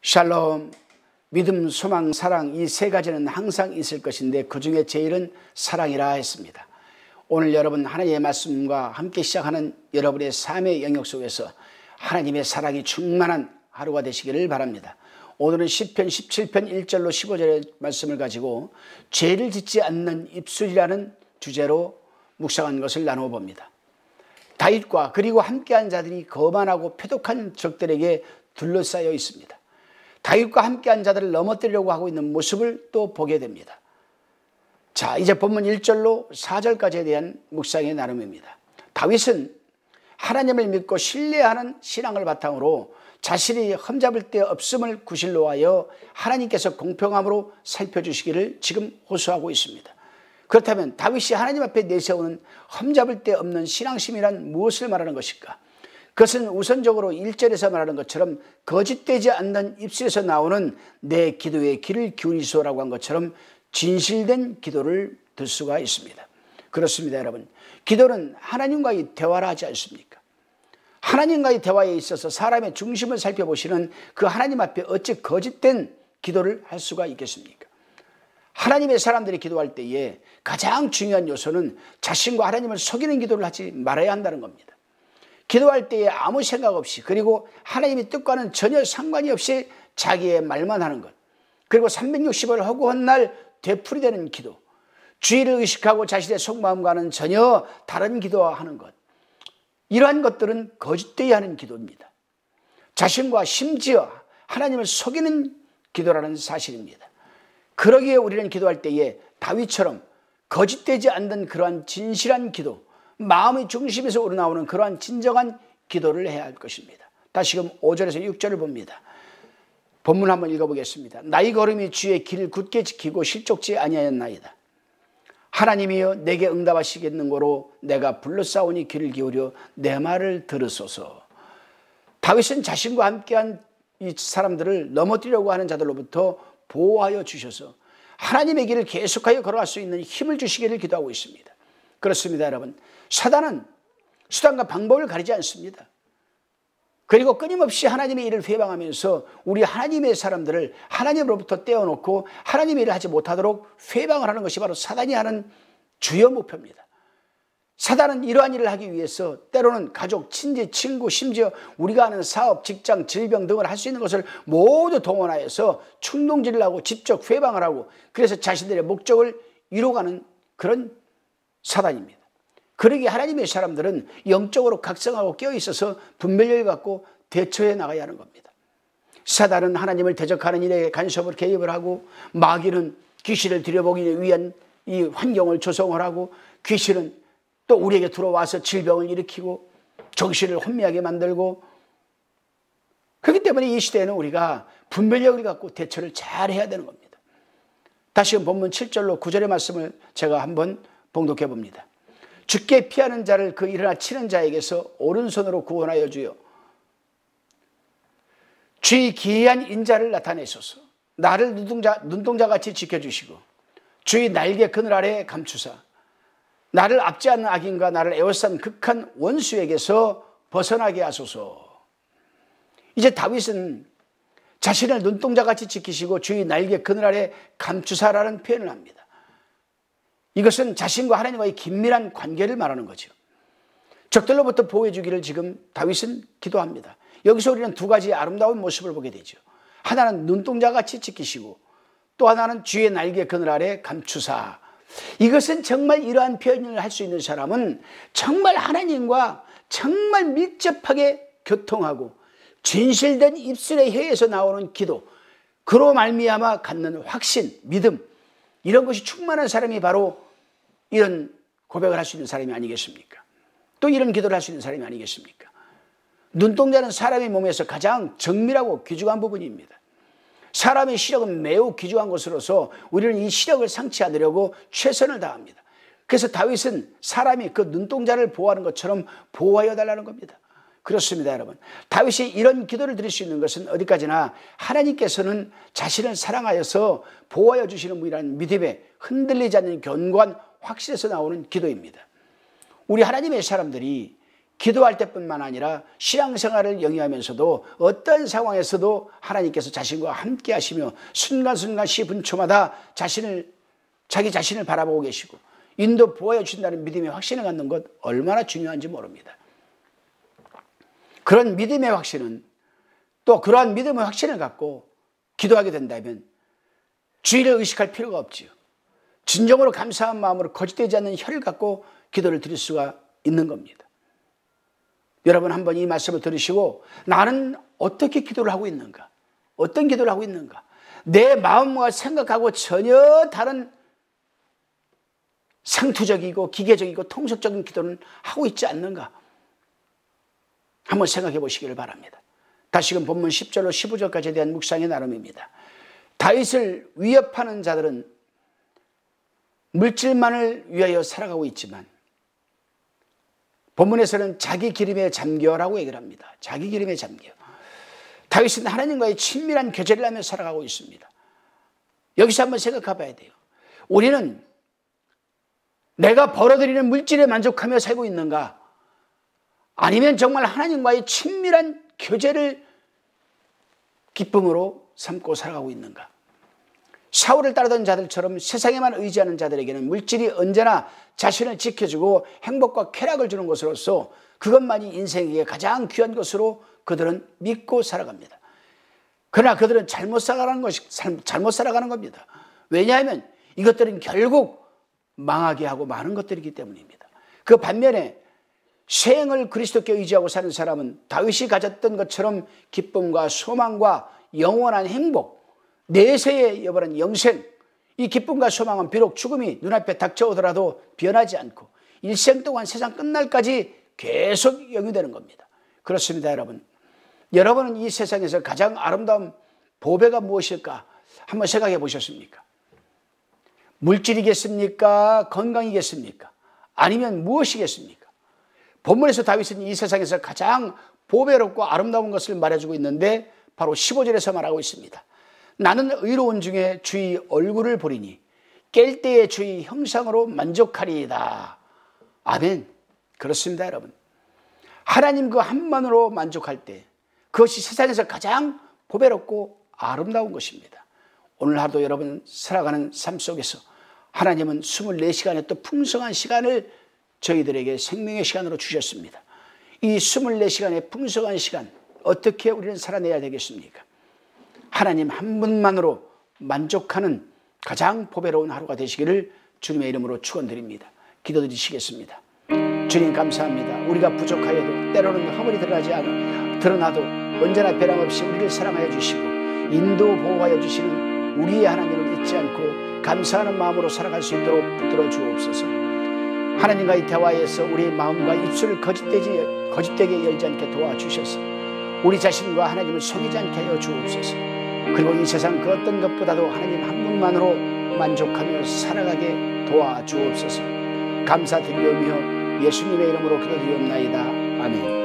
샬롬, 믿음, 소망, 사랑 이 세 가지는 항상 있을 것인데 그 중에 제일은 사랑이라 했습니다. 오늘 여러분 하나님의 말씀과 함께 시작하는 여러분의 삶의 영역 속에서 하나님의 사랑이 충만한 하루가 되시기를 바랍니다. 오늘은 시편 17편 1절로 15절의 말씀을 가지고 죄를 짓지 않는 입술이라는 주제로 묵상한 것을 나누어 봅니다. 다윗과 그리고 함께한 자들이 거만하고 표독한 적들에게 둘러싸여 있습니다. 다윗과 함께한 자들을 넘어뜨리려고 하고 있는 모습을 또 보게 됩니다. 자, 이제 본문 1절로 4절까지에 대한 묵상의 나눔입니다. 다윗은 하나님을 믿고 신뢰하는 신앙을 바탕으로 자신이 흠잡을 데 없음을 구실로 하여 하나님께서 공평함으로 살펴주시기를 지금 호소하고 있습니다. 그렇다면 다윗이 하나님 앞에 내세우는 흠잡을 데 없는 신앙심이란 무엇을 말하는 것일까? 그것은 우선적으로 1절에서 말하는 것처럼 거짓되지 않는 입술에서 나오는 내 기도에 귀를 기울이소라고 한 것처럼 진실된 기도를 들 수가 있습니다. 그렇습니다, 여러분. 기도는 하나님과의 대화를 하지 않습니까? 하나님과의 대화에 있어서 사람의 중심을 살펴보시는 그 하나님 앞에 어찌 거짓된 기도를 할 수가 있겠습니까? 하나님의 사람들이 기도할 때에 가장 중요한 요소는 자신과 하나님을 속이는 기도를 하지 말아야 한다는 겁니다. 기도할 때에 아무 생각 없이, 그리고 하나님의 뜻과는 전혀 상관이 없이 자기의 말만 하는 것, 그리고 360을 허구한 날 되풀이되는 기도, 주의를 의식하고 자신의 속마음과는 전혀 다른 기도하는 것, 이러한 것들은 거짓되이 하는 기도입니다. 자신과 심지어 하나님을 속이는 기도라는 사실입니다. 그러기에 우리는 기도할 때에 다윗처럼 거짓되지 않는 그러한 진실한 기도, 마음의 중심에서 우러나오는 그러한 진정한 기도를 해야 할 것입니다. 다시금 5절에서 6절을 봅니다. 본문 한번 읽어보겠습니다. 나의 걸음이 주의 길을 굳게 지키고 실족지 아니하였나이다. 하나님이여 내게 응답하시겠는고로 내가 불러싸우니 귀를 기울여 내 말을 들으소서. 다윗은 자신과 함께한 이 사람들을 넘어뜨리려고 하는 자들로부터 보호하여 주셔서 하나님의 길을 계속하여 걸어갈 수 있는 힘을 주시기를 기도하고 있습니다. 그렇습니다, 여러분. 사단은 수단과 방법을 가리지 않습니다. 그리고 끊임없이 하나님의 일을 회방하면서 우리 하나님의 사람들을 하나님으로부터 떼어놓고 하나님의 일을 하지 못하도록 회방을 하는 것이 바로 사단이 하는 주요 목표입니다. 사단은 이러한 일을 하기 위해서 때로는 가족, 친지, 친구, 심지어 우리가 하는 사업, 직장, 질병 등을 할 수 있는 것을 모두 동원하여서 충동질을 하고 직접 회방을 하고 그래서 자신들의 목적을 이루어가는 그런 사단입니다. 그러기에 하나님의 사람들은 영적으로 각성하고 깨어있어서 분별력을 갖고 대처해 나가야 하는 겁니다. 사단은 하나님을 대적하는 일에 간섭을 개입을 하고, 마귀는 귀신을 들여보기 위한 이 환경을 조성을 하고, 귀신은 또 우리에게 들어와서 질병을 일으키고 정신을 혼미하게 만들고, 그렇기 때문에 이 시대에는 우리가 분별력을 갖고 대처를 잘 해야 되는 겁니다. 다시금 본문 7절로 9절의 말씀을 제가 한번 봉독해 봅니다. 주께 피하는 자를 그 일어나 치는 자에게서 오른손으로 구원하여 주여. 주의 기이한 인자를 나타내소서. 나를 눈동자같이 지켜주시고 주의 날개 그늘 아래 감추사 나를 앞지 않는 악인과 나를 에워싼 극한 원수에게서 벗어나게 하소서. 이제 다윗은 자신을 눈동자같이 지키시고 주의 날개 그늘 아래 감추사라는 표현을 합니다. 이것은 자신과 하나님과의 긴밀한 관계를 말하는 거죠. 적들로부터 보호해 주기를 지금 다윗은 기도합니다. 여기서 우리는 두 가지 아름다운 모습을 보게 되죠. 하나는 눈동자같이 지키시고 또 하나는 주의 날개 그늘 아래 감추사. 이것은 정말 이러한 표현을 할 수 있는 사람은 정말 하나님과 정말 밀접하게 교통하고 진실된 입술의 혀에서 나오는 기도, 그로 말미암아 갖는 확신, 믿음, 이런 것이 충만한 사람이 바로 이런 고백을 할 수 있는 사람이 아니겠습니까? 또 이런 기도를 할 수 있는 사람이 아니겠습니까? 눈동자는 사람의 몸에서 가장 정밀하고 귀중한 부분입니다. 사람의 시력은 매우 귀중한 것으로서 우리는 이 시력을 상치 않으려고 최선을 다합니다. 그래서 다윗은 사람이 그 눈동자를 보호하는 것처럼 보호하여 달라는 겁니다. 그렇습니다, 여러분. 다윗이 이런 기도를 드릴 수 있는 것은 어디까지나 하나님께서는 자신을 사랑하여서 보호하여 주시는 분이라는 믿음에 흔들리지 않는 견고한 확신에서 나오는 기도입니다. 우리 하나님의 사람들이 기도할 때뿐만 아니라 신앙생활을 영위하면서도 어떤 상황에서도 하나님께서 자신과 함께 하시며 순간순간 시분초마다 자기 자신을 바라보고 계시고 인도 보호해 주신다는 믿음의 확신을 갖는 것 얼마나 중요한지 모릅니다. 그런 믿음의 확신은 또 그러한 믿음의 확신을 갖고 기도하게 된다면 주의를 의식할 필요가 없지요. 진정으로 감사한 마음으로 거짓되지 않는 혀를 갖고 기도를 드릴 수가 있는 겁니다. 여러분 한번 이 말씀을 들으시고 나는 어떻게 기도를 하고 있는가? 어떤 기도를 하고 있는가? 내 마음과 생각하고 전혀 다른 상투적이고 기계적이고 통속적인 기도는 하고 있지 않는가? 한번 생각해 보시기를 바랍니다. 다시금 본문 10절로 15절까지에 대한 묵상의 나눔입니다. 다윗을 위협하는 자들은 물질만을 위하여 살아가고 있지만 본문에서는 자기 기름에 잠겨라고 얘기를 합니다. 자기 기름에 잠겨. 다윗은 하나님과의 친밀한 교제를 하며 살아가고 있습니다. 여기서 한번 생각해 봐야 돼요. 우리는 내가 벌어들이는 물질에 만족하며 살고 있는가? 아니면 정말 하나님과의 친밀한 교제를 기쁨으로 삼고 살아가고 있는가? 사울을 따르던 자들처럼 세상에만 의지하는 자들에게는 물질이 언제나 자신을 지켜주고 행복과 쾌락을 주는 것으로서 그것만이 인생에게 가장 귀한 것으로 그들은 믿고 살아갑니다. 그러나 그들은 잘못 살아가는 겁니다. 왜냐하면 이것들은 결국 망하게 하고 많은 것들이기 때문입니다. 그 반면에 생을 그리스도께 의지하고 사는 사람은 다윗이 가졌던 것처럼 기쁨과 소망과 영원한 행복, 내세에 여벌한 영생, 이 기쁨과 소망은 비록 죽음이 눈앞에 닥쳐오더라도 변하지 않고 일생 동안 세상 끝날까지 계속 영위되는 겁니다. 그렇습니다, 여러분. 여러분은 이 세상에서 가장 아름다운 보배가 무엇일까 한번 생각해 보셨습니까? 물질이겠습니까? 건강이겠습니까? 아니면 무엇이겠습니까? 본문에서 다윗은 이 세상에서 가장 보배롭고 아름다운 것을 말해주고 있는데 바로 15절에서 말하고 있습니다. 나는 의로운 중에 주의 얼굴을 보리니 깰 때에 주의 형상으로 만족하리이다. 아멘. 그렇습니다, 여러분. 하나님 그 한만으로 만족할 때 그것이 세상에서 가장 보배롭고 아름다운 것입니다. 오늘 하루도 여러분 살아가는 삶 속에서 하나님은 24시간의 또 풍성한 시간을 저희들에게 생명의 시간으로 주셨습니다. 이 24시간의 풍성한 시간 어떻게 우리는 살아내야 되겠습니까? 하나님 한 분만으로 만족하는 가장 보배로운 하루가 되시기를 주님의 이름으로 축원드립니다. 기도드리시겠습니다. 주님 감사합니다. 우리가 부족하여도 때로는 허물이 드러나도 언제나 변함없이 우리를 사랑하여 주시고 인도 보호하여 주시는 우리의 하나님을 잊지 않고 감사하는 마음으로 살아갈 수 있도록 붙들어 주옵소서. 하나님과의 대화에서 우리의 마음과 입술을 거짓되게 열지 않게 도와주셔서 우리 자신과 하나님을 속이지 않게 하여 주옵소서. 그리고 이 세상 그 어떤 것보다도 하나님 한 분만으로 만족하며 살아가게 도와주옵소서. 감사드리오며 예수님의 이름으로 기도드리옵나이다. 아멘.